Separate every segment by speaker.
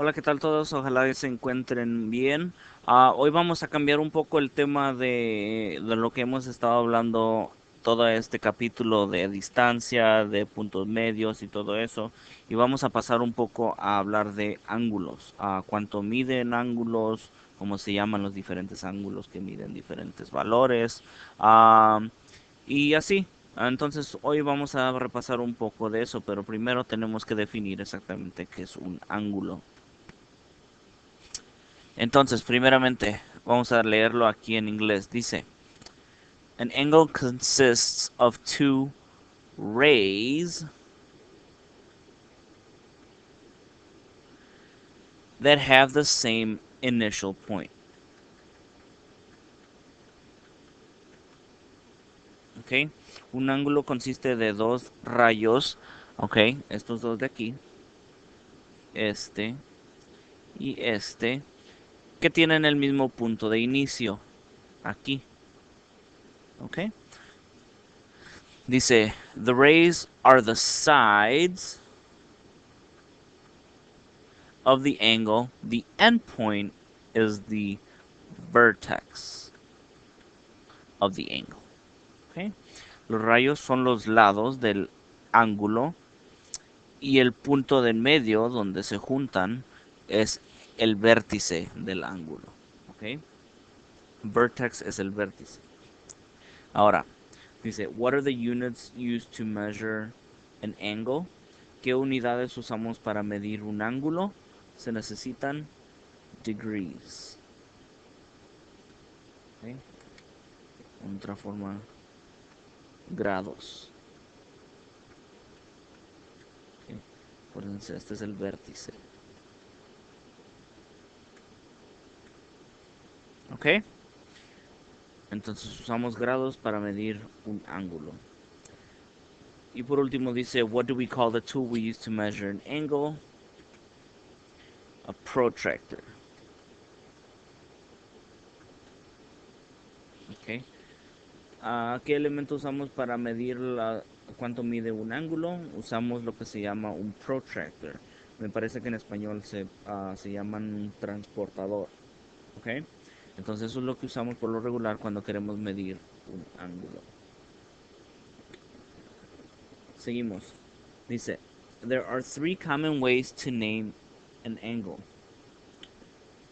Speaker 1: Hola, ¿qué tal todos? Ojalá que se encuentren bien. Hoy vamos a cambiar un poco el tema de lo que hemos estado hablando todo este capítulo de distancia, de puntos medios y todo eso. Y vamos a pasar un poco a hablar de ángulos, a cuánto miden ángulos, cómo se llaman los diferentes ángulos que miden diferentes valores. ah, y así. Entonces, hoy vamos a repasar un poco de eso, pero primero tenemos que definir exactamente qué es un ángulo. Entonces, primeramente, vamos a leerlo aquí en inglés. Dice, an angle consists of two rays that have the same initial point. ¿Ok? Un ángulo consiste de dos rayos, ¿ok? Estos dos de aquí, este y este, que tienen el mismo punto de inicio, aquí, ¿ok? Dice, the rays are the sides of the angle. The endpoint is the vertex of the angle. ¿Ok? Los rayos son los lados del ángulo y el punto del medio donde se juntan es el vértice del ángulo. ¿Ok? Vertex es el vértice. Ahora, dice, what are the units used to measure an angle? ¿Qué unidades usamos para medir un ángulo? Se necesitan degrees. ¿Ok? En otra forma, grados. ¿Ok? Acuérdense, este es el vértice. ¿Ok? Entonces usamos grados para medir un ángulo. Y por último dice, what do we call the tool we use to measure an angle? A protractor. ¿Ok? ¿Qué elemento usamos para medir cuánto mide un ángulo? Usamos lo que se llama un protractor. Me parece que en español se llaman un transportador. ¿Ok? Entonces eso es lo que usamos por lo regular cuando queremos medir un ángulo. Seguimos. Dice, there are three common ways to name an angle.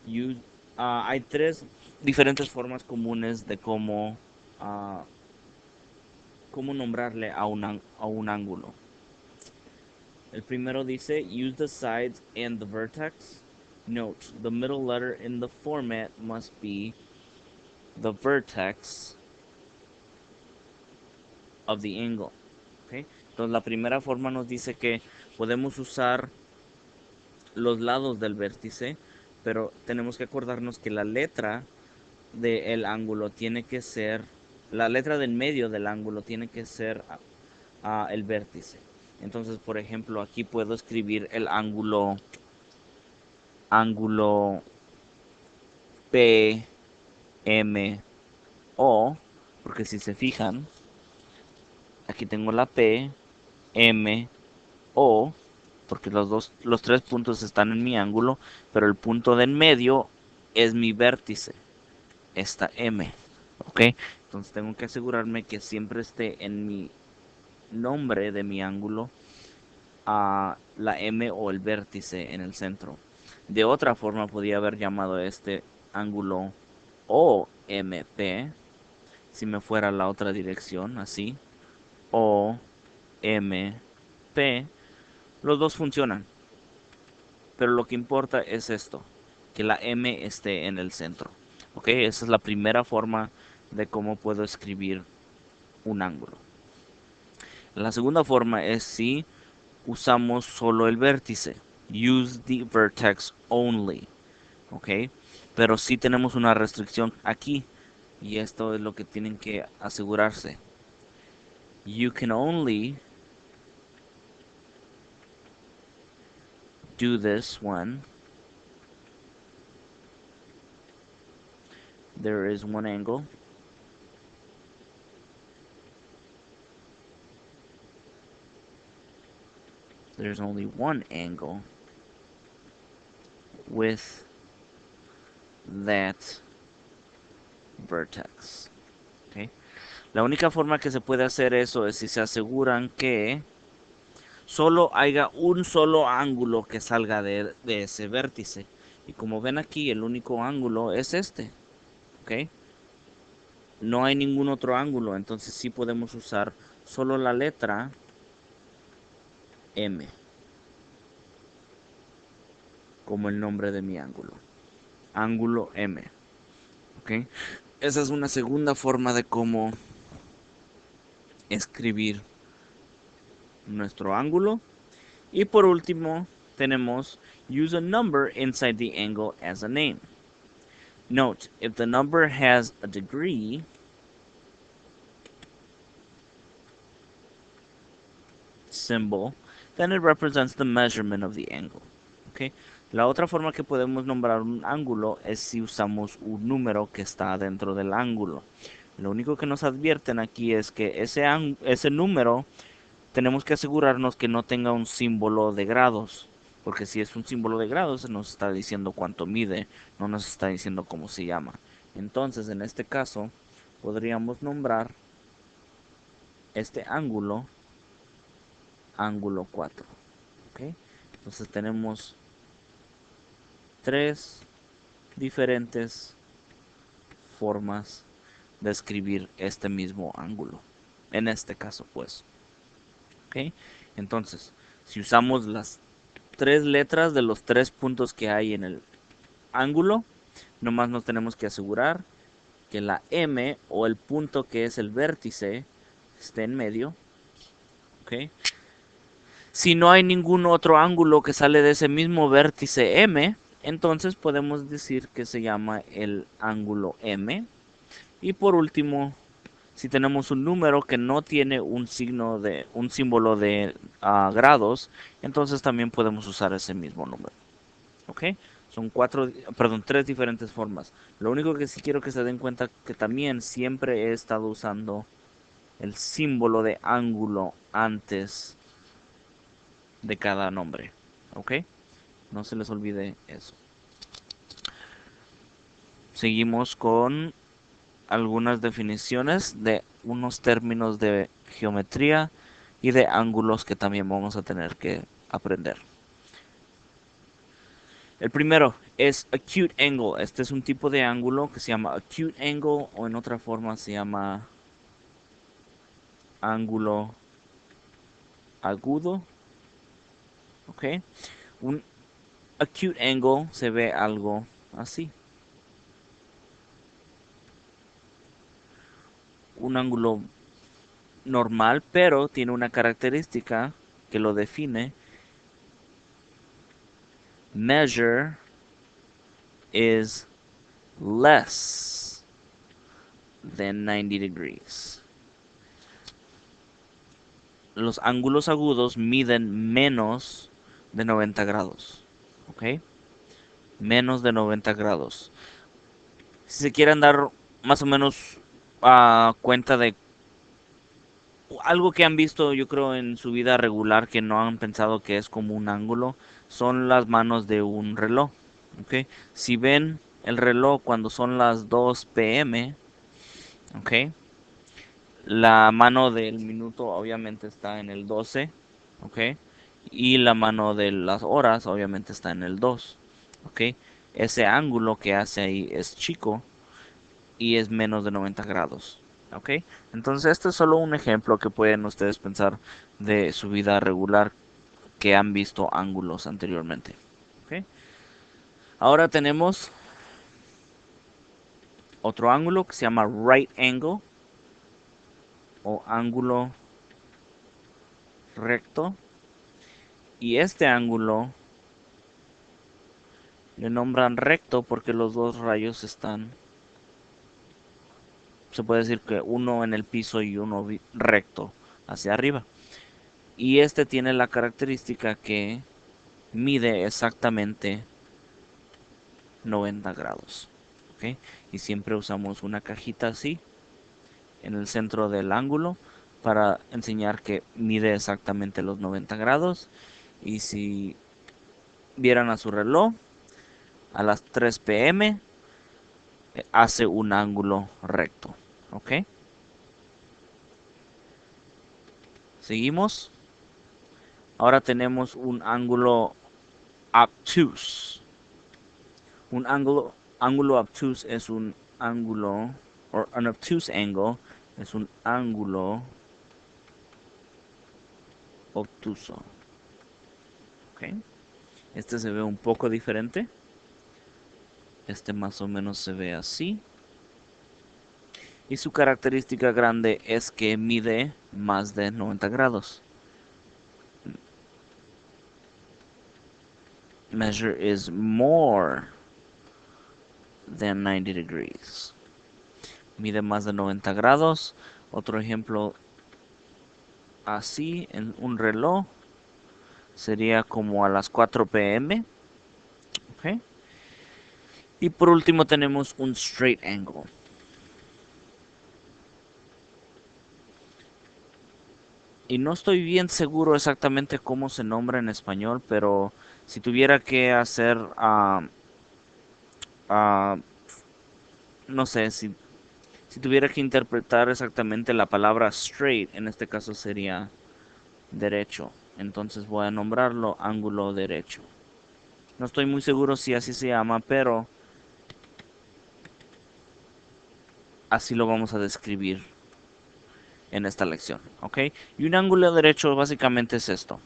Speaker 1: You, hay tres diferentes formas comunes de ah, cómo nombrarle a un ángulo. El primero dice, use the sides and the vertex. Note, the middle letter in the format must be the vertex of the angle. ¿Okay? Entonces la primera forma nos dice que podemos usar los lados del vértice, pero tenemos que acordarnos que la letra del ángulo tiene que ser, la letra del medio del ángulo tiene que ser el vértice. Entonces, por ejemplo, aquí puedo escribir el ángulo P, M, O, porque si se fijan, aquí tengo la P, M, O, porque los tres puntos están en mi ángulo, pero el punto de en medio es mi vértice, esta M, ¿ok? Entonces tengo que asegurarme que siempre esté en mi nombre de mi ángulo a la M o el vértice en el centro. De otra forma podría haber llamado este ángulo OMP si me fuera a la otra dirección, así. OMP. Los dos funcionan, pero lo que importa es esto, que la M esté en el centro. ¿Ok? Esa es la primera forma de cómo puedo escribir un ángulo. La segunda forma es si usamos solo el vértice. Use the vertex only. ¿Ok? Pero sí tenemos una restricción aquí. Y esto es lo que tienen que asegurarse. You can only do this when there is one angle. There's only one angle with that vertex. ¿Okay? La única forma que se puede hacer eso es si se aseguran que solo haya un solo ángulo que salga de ese vértice. Y como ven aquí, el único ángulo es este. ¿Ok? No hay ningún otro ángulo, entonces sí podemos usar solo la letra M como el nombre de mi ángulo. Ángulo M. ¿Ok? Esa es una segunda forma de cómo escribir nuestro ángulo. Y por último, tenemos use a number inside the angle as a name. Note, if the number has a degree, symbol, then it represents the measurement of the angle. ¿Okay? La otra forma que podemos nombrar un ángulo es si usamos un número que está dentro del ángulo. Lo único que nos advierten aquí es que ese número tenemos que asegurarnos que no tenga un símbolo de grados, porque si es un símbolo de grados nos está diciendo cuánto mide, no nos está diciendo cómo se llama. Entonces, en este caso, podríamos nombrar este ángulo ángulo 4. ¿Okay? Entonces tenemos tres diferentes formas de escribir este mismo ángulo. En este caso, pues. ¿Okay? Entonces, si usamos las tres letras de los tres puntos que hay en el ángulo, nomás nos tenemos que asegurar que la M o el punto que es el vértice esté en medio. ¿Okay? Si no hay ningún otro ángulo que sale de ese mismo vértice M, entonces podemos decir que se llama el ángulo M. Y por último, si tenemos un número que no tiene un símbolo de grados, entonces también podemos usar ese mismo número. ¿Ok? Son tres diferentes formas. Lo único que sí quiero que se den cuenta que también siempre he estado usando el símbolo de ángulo antes de cada nombre. ¿Ok? No se les olvide eso. Seguimos con algunas definiciones de unos términos de geometría y de ángulos que también vamos a tener que aprender. El primero es acute angle. Este es un tipo de ángulo que se llama acute angle o en otra forma se llama ángulo agudo. ¿Ok? Un acute angle se ve algo así. Un ángulo normal, pero tiene una característica que lo define. Measure is less than 90 degrees. Los ángulos agudos miden menos de 90 grados. ¿Ok? Menos de 90 grados. Si se quieren dar más o menos cuenta de algo que han visto, yo creo, en su vida regular que no han pensado que es como un ángulo, son las manos de un reloj. ¿Ok? Si ven el reloj cuando son las 2 p.m., ¿ok? La mano del minuto obviamente está en el 12, ¿ok? Y la mano de las horas obviamente está en el 2, ¿ok? Ese ángulo que hace ahí es chico y es menos de 90 grados, ¿ok? Entonces este es solo un ejemplo que pueden ustedes pensar de su vida regular que han visto ángulos anteriormente, ¿ok? Ahora tenemos otro ángulo que se llama right angle o ángulo recto. Y este ángulo le nombran recto porque los dos rayos están, se puede decir que uno en el piso y uno recto hacia arriba. Y este tiene la característica que mide exactamente 90 grados. ¿Ok? Y siempre usamos una cajita así en el centro del ángulo para enseñar que mide exactamente los 90 grados. Y si vieran a su reloj, a las 3 p.m. Hace un ángulo recto. ¿Ok? Seguimos. Ahora tenemos un ángulo obtuse. Ángulo obtuse es un ángulo, o an obtuse angle es un ángulo obtuso. ¿Ok? Este se ve un poco diferente. Este más o menos se ve así. Y su característica grande es que mide más de 90 grados. Measure is more than 90 degrees. Mide más de 90 grados. Otro ejemplo así en un reloj sería como a las 4 p.m. ¿Ok? Y por último tenemos un straight angle. Y no estoy bien seguro exactamente cómo se nombra en español, pero si tuviera que hacer, ah, no sé, si tuviera que interpretar exactamente la palabra straight, en este caso sería derecho. Entonces voy a nombrarlo ángulo derecho. No estoy muy seguro si así se llama, pero así lo vamos a describir en esta lección, ¿ok? Y un ángulo derecho básicamente es esto.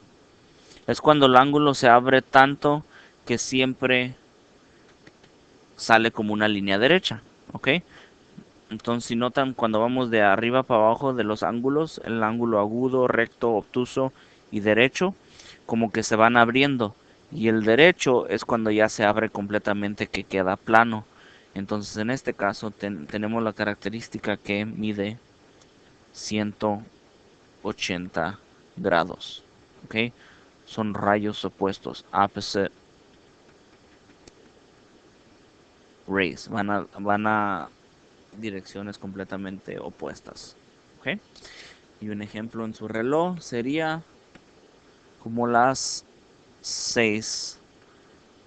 Speaker 1: Es cuando el ángulo se abre tanto que siempre sale como una línea derecha, ¿ok? Entonces, si notan, cuando vamos de arriba para abajo de los ángulos, el ángulo agudo, recto, obtuso y derecho, como que se van abriendo. Y el derecho es cuando ya se abre completamente, que queda plano. Entonces, en este caso, tenemos la característica que mide 180 grados, ¿ok? Son rayos opuestos, opposite rays, van a direcciones completamente opuestas, ¿ok? Y un ejemplo en su reloj sería como las 6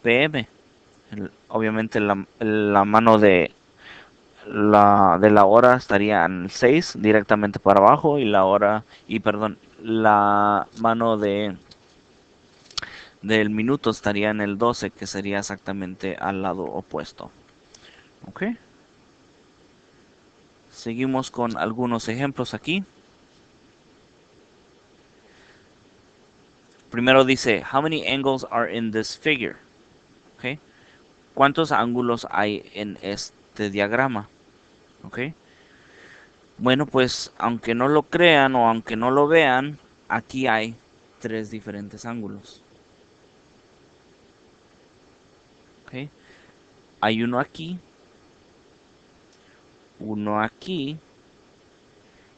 Speaker 1: p.m. Obviamente la mano de la hora estaría en el 6 directamente para abajo y perdón, la mano del minuto estaría en el 12, que sería exactamente al lado opuesto. ¿Ok? Seguimos con algunos ejemplos aquí. Primero dice, how many angles are in this figure? ¿Ok? ¿Cuántos ángulos hay en este diagrama? ¿Ok? Bueno, pues aunque no lo crean o aunque no lo vean, aquí hay tres diferentes ángulos. ¿Ok? Hay uno aquí,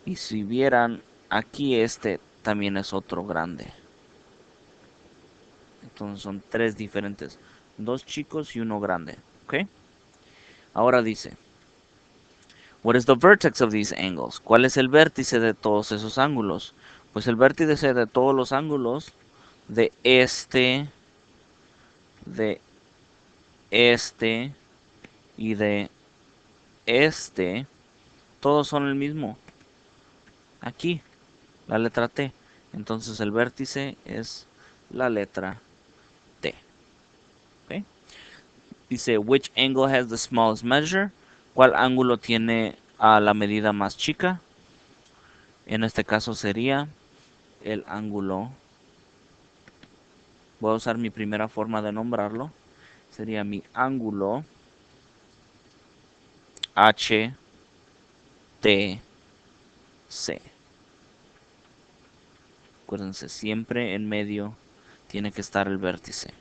Speaker 1: y si vieran aquí este también es otro grande. Entonces son tres diferentes, dos chicos y uno grande. ¿Ok? Ahora dice, what is the vertex of these angles? ¿Cuál es el vértice de todos esos ángulos? Pues el vértice de todos los ángulos de de este y de este, todos son el mismo. Aquí, la letra T. Entonces el vértice es la letra T. ¿Ok? Dice, which angle has the smallest measure? ¿Cuál ángulo tiene a la medida más chica? En este caso sería el ángulo. Voy a usar mi primera forma de nombrarlo. Sería mi ángulo HTC. Acuérdense, siempre en medio tiene que estar el vértice.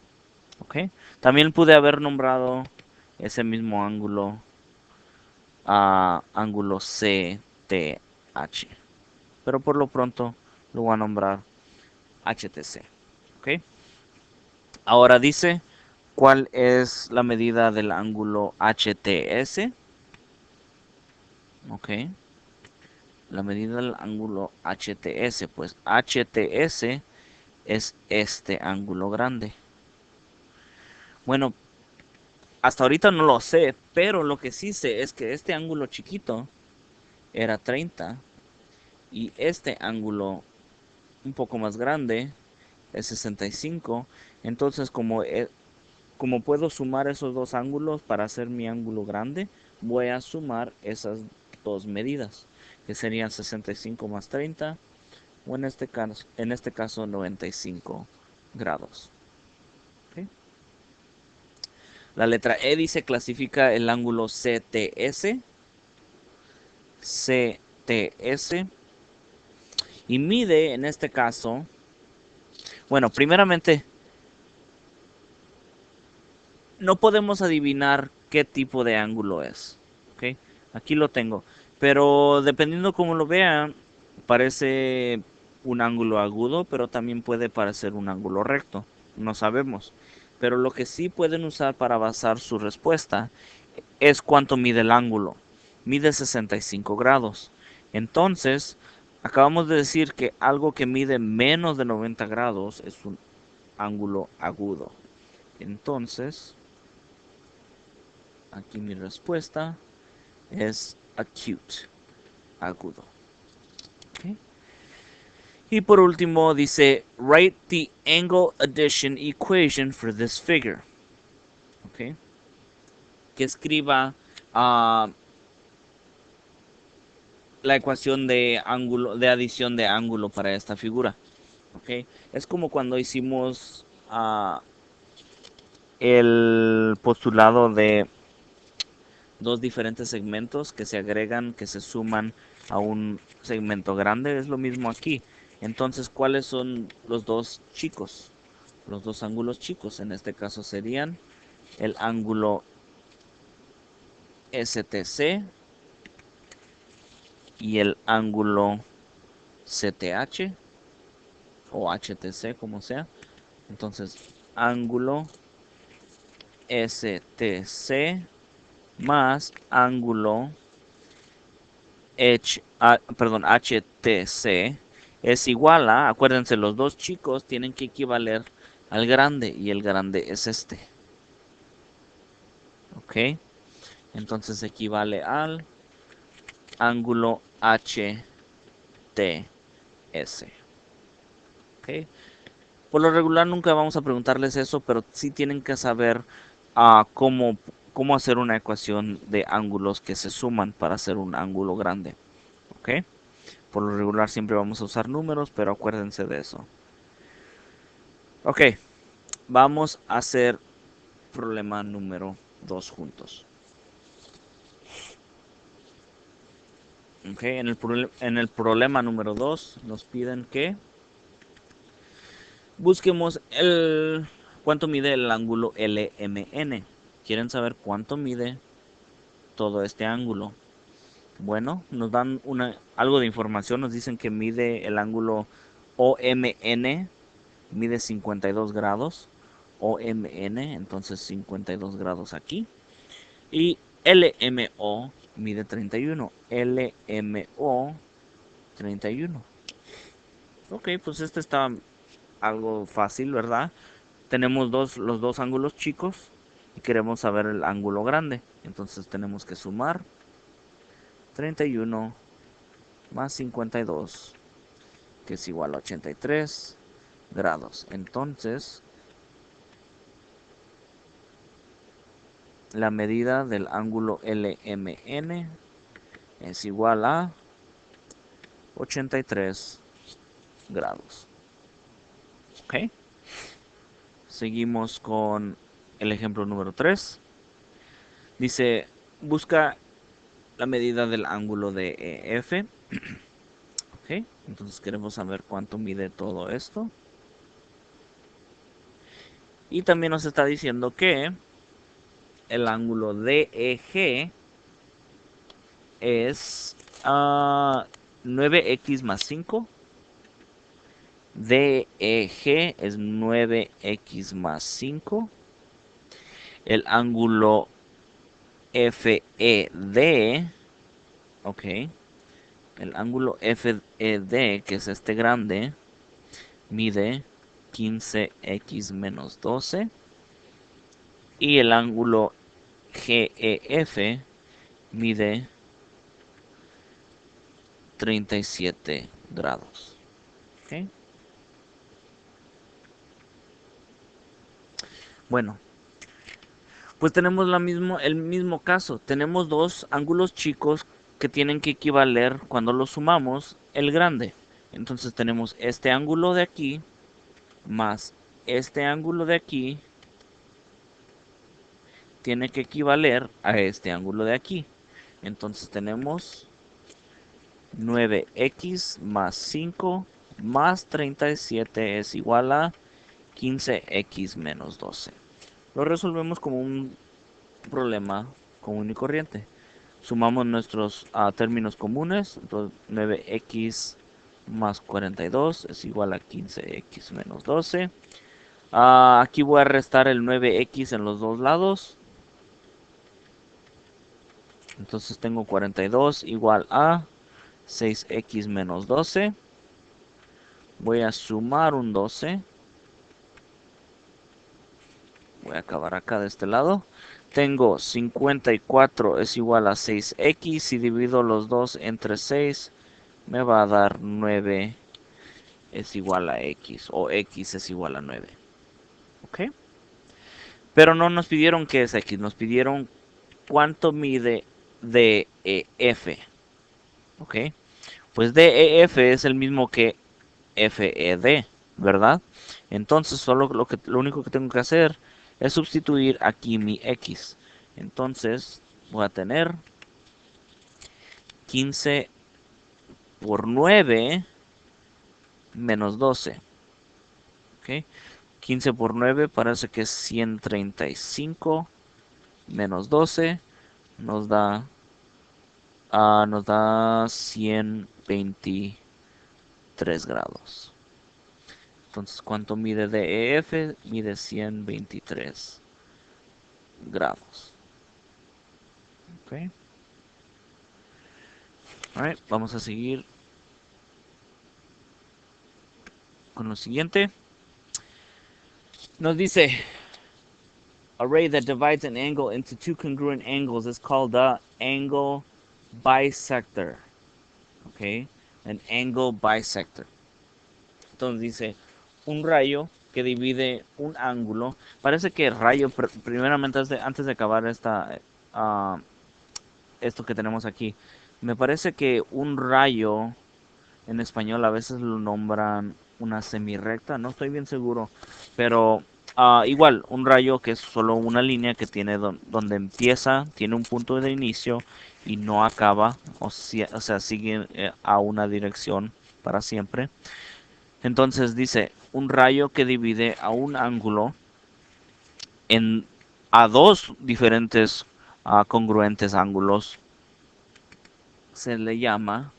Speaker 1: ¿Ok? También pude haber nombrado ese mismo ángulo a ángulo CTH. Pero por lo pronto lo voy a nombrar HTC. ¿Ok? Ahora dice, ¿cuál es la medida del ángulo HTS? ¿Ok? La medida del ángulo HTS. Pues HTS es este ángulo grande. Bueno, hasta ahorita no lo sé, pero lo que sí sé es que este ángulo chiquito era 30 y este ángulo un poco más grande es 65. Entonces, como puedo sumar esos dos ángulos para hacer mi ángulo grande, voy a sumar esas dos medidas, que serían 65 más 30, o en este caso 95 grados. ¿Ok? La letra E dice clasifica el ángulo CTS, CTS, y mide en este caso, bueno, primeramente, no podemos adivinar qué tipo de ángulo es. ¿Ok? Aquí lo tengo. Pero dependiendo cómo lo vean, parece un ángulo agudo, pero también puede parecer un ángulo recto. No sabemos. Pero lo que sí pueden usar para basar su respuesta es cuánto mide el ángulo. Mide 65 grados. Entonces, acabamos de decir que algo que mide menos de 90 grados es un ángulo agudo. Entonces, aquí mi respuesta es acute, agudo. ¿Ok? Y por último dice, write the angle addition equation for this figure. ¿Ok? Que escriba la ecuación de ángulo, de adición de ángulo para esta figura. ¿Ok? Es como cuando hicimos el postulado de dos diferentes segmentos que se agregan, que se suman a un segmento grande. Es lo mismo aquí. Entonces, ¿cuáles son los dos chicos? Los dos ángulos chicos en este caso serían el ángulo STC y el ángulo CTH o HTC, como sea. Entonces, ángulo STC más ángulo HTC es igual a, acuérdense, los dos chicos tienen que equivaler al grande y el grande es este. ¿Ok? Entonces equivale al ángulo HTS. ¿Ok? Por lo regular nunca vamos a preguntarles eso, pero sí tienen que saber cómo hacer una ecuación de ángulos que se suman para hacer un ángulo grande. ¿Ok? Por lo regular siempre vamos a usar números, pero acuérdense de eso. Ok, vamos a hacer problema número 2 juntos. Ok, en el problema número 2 nos piden que busquemos cuánto mide el ángulo LMN. ¿Quieren saber cuánto mide todo este ángulo? Bueno, nos dan algo de información, nos dicen que mide el ángulo OMN, mide 52 grados, OMN, entonces 52 grados aquí. Y LMO mide 31, LMO 31. Ok, pues este está algo fácil, ¿verdad? Tenemos los dos ángulos chicos y queremos saber el ángulo grande. Entonces tenemos que sumar 31 más 52, que es igual a 83 grados. Entonces, la medida del ángulo LMN es igual a 83 grados. ¿Ok? Seguimos con el ejemplo número 3. Dice, busca la medida del ángulo de EF. ¿Ok? Entonces queremos saber cuánto mide todo esto. Y también nos está diciendo que el ángulo DEG es 9x más 5. DEG es 9x más 5. El ángulo FED, ok, el ángulo FED, que es este grande, mide 15x menos 12. Y el ángulo GEF mide 37 grados. ¿Ok? Bueno, pues tenemos el mismo caso. Tenemos dos ángulos chicos que tienen que equivaler cuando los sumamos el grande. Entonces tenemos este ángulo de aquí más este ángulo de aquí tiene que equivaler a este ángulo de aquí. Entonces tenemos 9x más 5 más 37 es igual a 15x menos 12. Lo resolvemos como un problema común y corriente. Sumamos nuestros términos comunes. Entonces 9x más 42 es igual a 15x menos 12. Aquí voy a restar el 9x en los dos lados. Entonces tengo 42 igual a 6x menos 12. Voy a sumar un 12. Voy a acabar acá de este lado. Tengo 54 es igual a 6x. Si divido los dos entre 6, me va a dar 9 es igual a x. O x es igual a 9. ¿Ok? Pero no nos pidieron qué es x. Nos pidieron cuánto mide DEF. ¿Ok? Pues DEF es el mismo que FED, ¿verdad? Entonces solo lo único que tengo que hacer es sustituir aquí mi x. Entonces voy a tener 15 por 9 menos 12. ¿Ok? 15 por 9 parece que es 135 menos 12 nos da, nos da 123 grados. Entonces, ¿cuánto mide DEF? Mide 123 grados. Ok. Alright, vamos a seguir con lo siguiente. Nos dice, array that divides an angle into two congruent angles is called the angle bisector. Ok, an angle bisector. Entonces dice, un rayo que divide un ángulo. Parece que rayo, primeramente antes de acabar esto que tenemos aquí, me parece que un rayo en español a veces lo nombran una semirrecta, no estoy bien seguro, pero igual, un rayo que es solo una línea que tiene donde empieza, tiene un punto de inicio y no acaba, o sea, sigue a una dirección para siempre. Entonces dice, un rayo que divide a un ángulo en a dos diferentes congruentes ángulos se le llama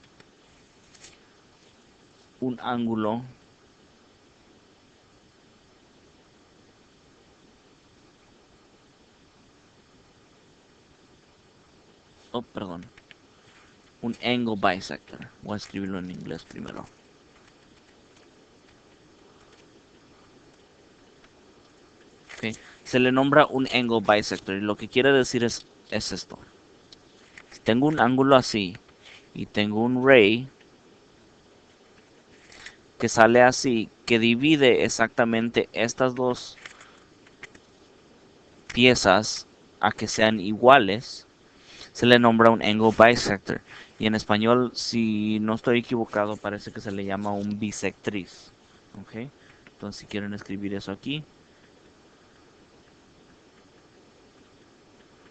Speaker 1: un ángulo perdón, un angle bisector. Voy a escribirlo en inglés primero. Okay. Se le nombra un angle bisector y lo que quiere decir es esto. Si tengo un ángulo así y tengo un ray que sale así, que divide exactamente estas dos piezas a que sean iguales, se le nombra un angle bisector. Y en español, si no estoy equivocado, parece que se le llama un bisectriz. ¿Ok? Entonces, si quieren escribir eso aquí,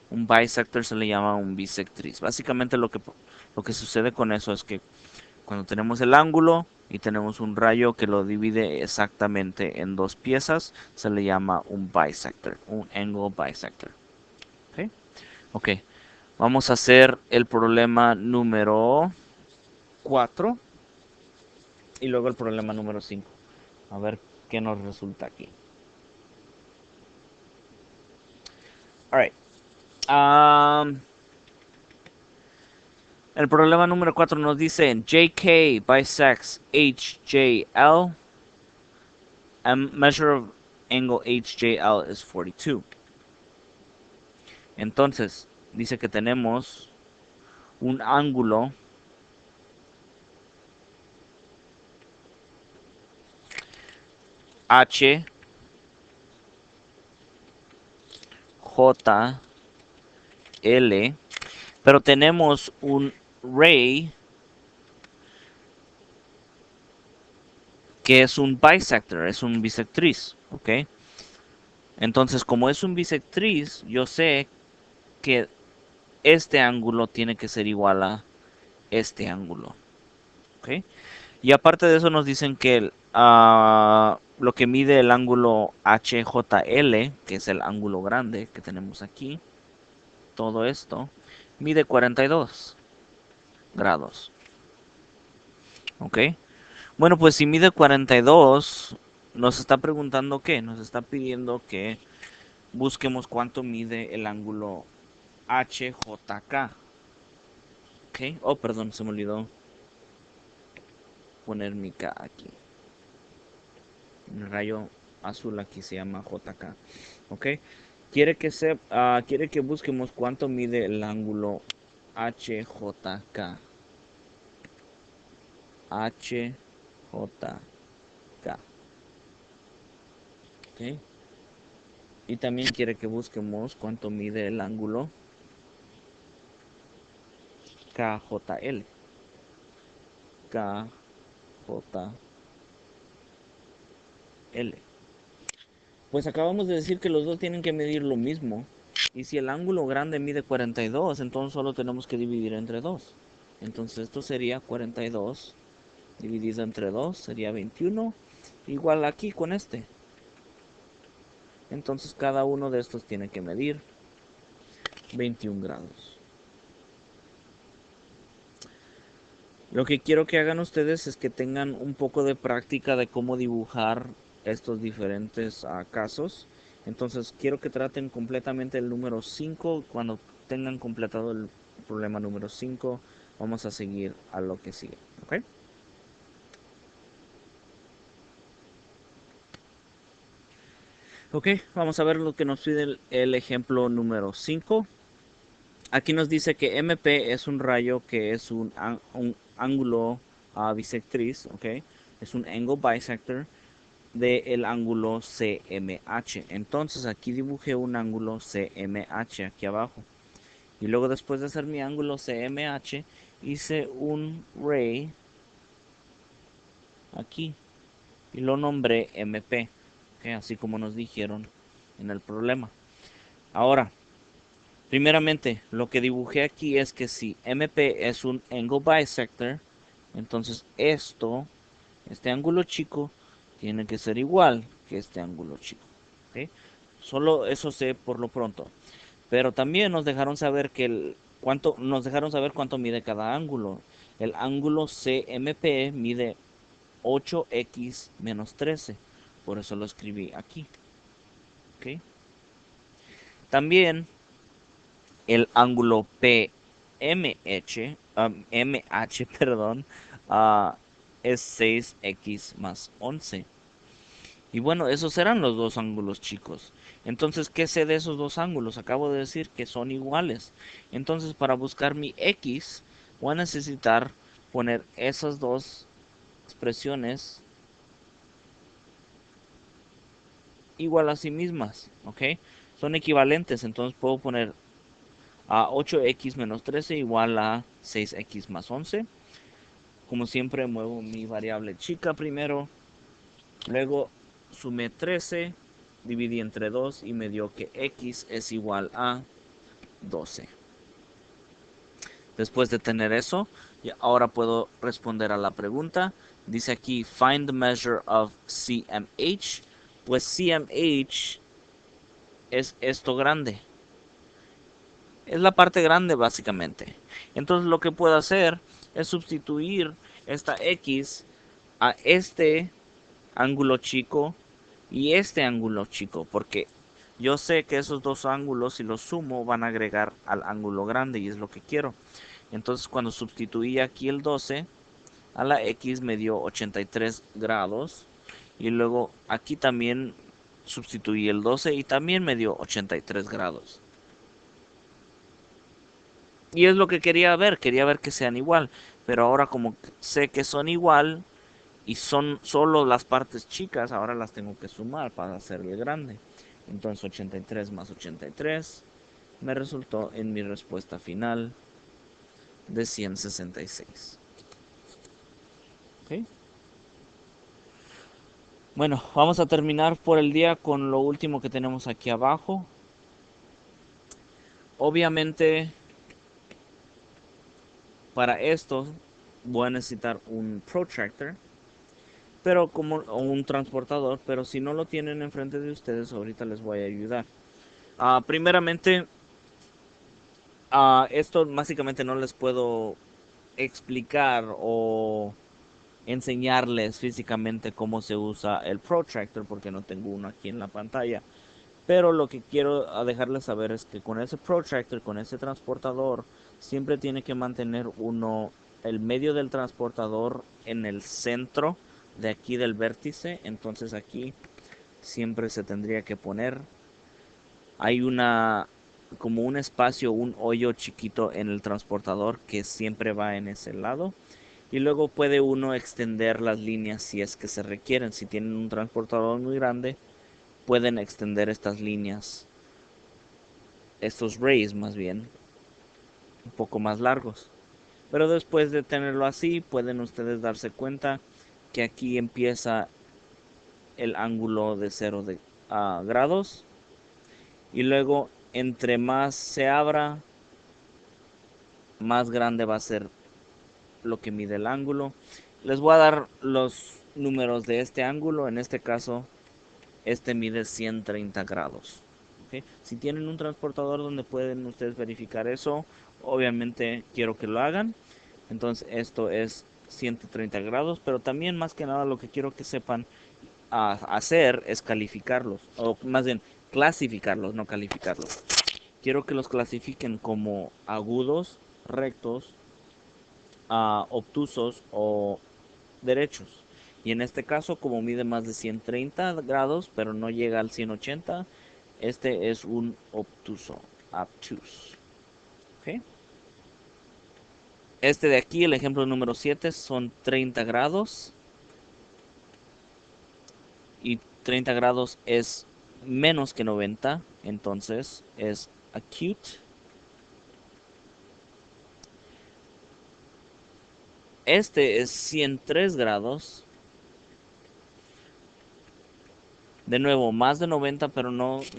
Speaker 1: un bisector se le llama un bisectriz. Básicamente lo que sucede con eso es que cuando tenemos el ángulo y tenemos un rayo que lo divide exactamente en dos piezas, se le llama un bisector, un angle bisector. ¿Ok? Ok. Vamos a hacer el problema número 4 y luego el problema número 5. A ver qué nos resulta aquí. Alright. El problema número 4 nos dice JK bisects HJL. And measure of angle HJL is 42. Entonces, dice que tenemos un ángulo H, J, L, pero tenemos un ray que es un bisector, es un bisectriz, ¿ok? Entonces, como es un bisectriz, yo sé que este ángulo tiene que ser igual a este ángulo, ¿ok? Y aparte de eso nos dicen que lo que mide el ángulo HJL, que es el ángulo grande que tenemos aquí, todo esto, mide 42 grados, ¿ok? Bueno, pues si mide 42, nos está preguntando qué, nos está pidiendo que busquemos cuánto mide el ángulo HJK, ¿ok? Oh, perdón, se me olvidó poner mi K aquí. El rayo azul aquí se llama JK, ¿ok? Quiere que busquemos cuánto mide el ángulo HJK. HJK, ¿ok? Y también quiere que busquemos cuánto mide el ángulo KJL. KJL. Pues acabamos de decir que los dos tienen que medir lo mismo. Y si el ángulo grande mide 42, entonces solo tenemos que dividir entre 2. Entonces esto sería 42 dividido entre 2, sería 21. Igual aquí con este. Entonces cada uno de estos tiene que medir 21 grados. Lo que quiero que hagan ustedes es que tengan un poco de práctica de cómo dibujar estos diferentes casos. Entonces quiero que traten completamente el número 5. Cuando tengan completado el problema número 5, vamos a seguir a lo que sigue. ¿Ok? Ok, vamos a ver lo que nos pide el ejemplo número 5. Aquí nos dice que MP es un rayo que es un ángulo bisectriz, ¿ok? Es un angle bisector del ángulo CMH. Entonces aquí dibujé un ángulo CMH aquí abajo. Y luego después de hacer mi ángulo CMH, hice un ray aquí y lo nombré MP, ¿ok? Así como nos dijeron en el problema. Ahora, primeramente, lo que dibujé aquí es que si MP es un angle bisector, entonces este ángulo chico, tiene que ser igual que este ángulo chico. ¿Ok? Solo eso sé por lo pronto. Pero también nos dejaron saber nos dejaron saber cuánto mide cada ángulo. El ángulo CMP mide 8x menos 13. Por eso lo escribí aquí. ¿Ok? También el ángulo PMH, MH, perdón, ah, es 6x más 11. Y bueno, esos eran los dos ángulos chicos. Entonces, ¿qué sé de esos dos ángulos? Acabo de decir que son iguales. Entonces, para buscar mi x, voy a necesitar poner esas dos expresiones igual a sí mismas, ¿ok? Son equivalentes, entonces puedo poner a 8x menos 13 igual a 6x más 11. Como siempre, muevo mi variable chica primero, luego sumé 13, dividí entre 2 y me dio que x es igual a 12. Después de tener eso, ahora puedo responder a la pregunta. Dice aquí, find the measure of CMH. Pues CMH es esto grande. Es la parte grande básicamente. Entonces lo que puedo hacer es sustituir esta X a este ángulo chico y este ángulo chico, porque yo sé que esos dos ángulos, si los sumo, van a agregar al ángulo grande y es lo que quiero. Entonces cuando sustituí aquí el 12 a la X me dio 83 grados y luego aquí también sustituí el 12 y también me dio 83 grados. Y es lo que quería ver que sean igual, pero ahora como sé que son igual y son solo las partes chicas, ahora las tengo que sumar para hacer el grande. Entonces 83 más 83 me resultó en mi respuesta final de 166. ¿Ok? Bueno, vamos a terminar por el día con lo último que tenemos aquí abajo. Obviamente, para esto voy a necesitar un protractor, pero como o un transportador, pero si no lo tienen enfrente de ustedes, ahorita les voy a ayudar. Primeramente, esto básicamente no les puedo explicar o enseñarles físicamente cómo se usa el protractor porque no tengo uno aquí en la pantalla. Pero lo que quiero dejarles saber es que con ese protractor, con ese transportador, siempre tiene que mantener uno el medio del transportador en el centro de aquí del vértice. Entonces aquí siempre se tendría que poner. Hay una como un espacio, un hoyo chiquito en el transportador que siempre va en ese lado. Y luego puede uno extender las líneas si es que se requieren. Si tienen un transportador muy grande, pueden extender estas líneas, estos rays más bien, un poco más largos. Pero después de tenerlo así, pueden ustedes darse cuenta que aquí empieza el ángulo de 0 grados. Y luego, entre más se abra, más grande va a ser lo que mide el ángulo. Les voy a dar los números de este ángulo. En este caso, este mide 130 grados. ¿Ok? Si tienen un transportador donde pueden ustedes verificar eso, obviamente quiero que lo hagan. Entonces esto es 130 grados, pero también más que nada lo que quiero que sepan hacer es calificarlos, o más bien clasificarlos, no calificarlos. Quiero que los clasifiquen como agudos, rectos, obtusos o derechos. Y en este caso, como mide más de 130 grados, pero no llega al 180, este es un obtuso, obtuse. ¿Ok? Este de aquí, el ejemplo número 7, son 30 grados. Y 30 grados es menos que 90, entonces es acute. Este es 103 grados. De nuevo, más de 90, pero no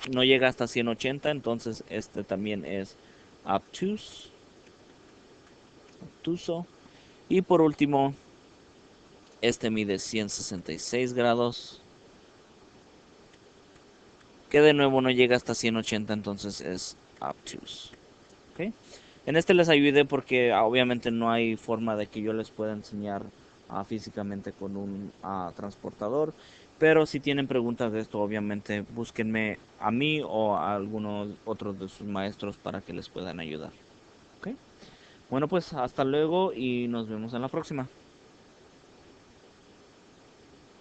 Speaker 1: llega hasta 180, entonces este también es obtuse, obtuso. Y por último, este mide 166 grados, que de nuevo no llega hasta 180, entonces es obtuse. ¿Ok? En este les ayudé porque obviamente no hay forma de que yo les pueda enseñar físicamente con un transportador. Pero si tienen preguntas de esto, obviamente búsquenme a mí o a algunos otros de sus maestros para que les puedan ayudar. ¿Ok? Bueno, pues hasta luego y nos vemos en la próxima.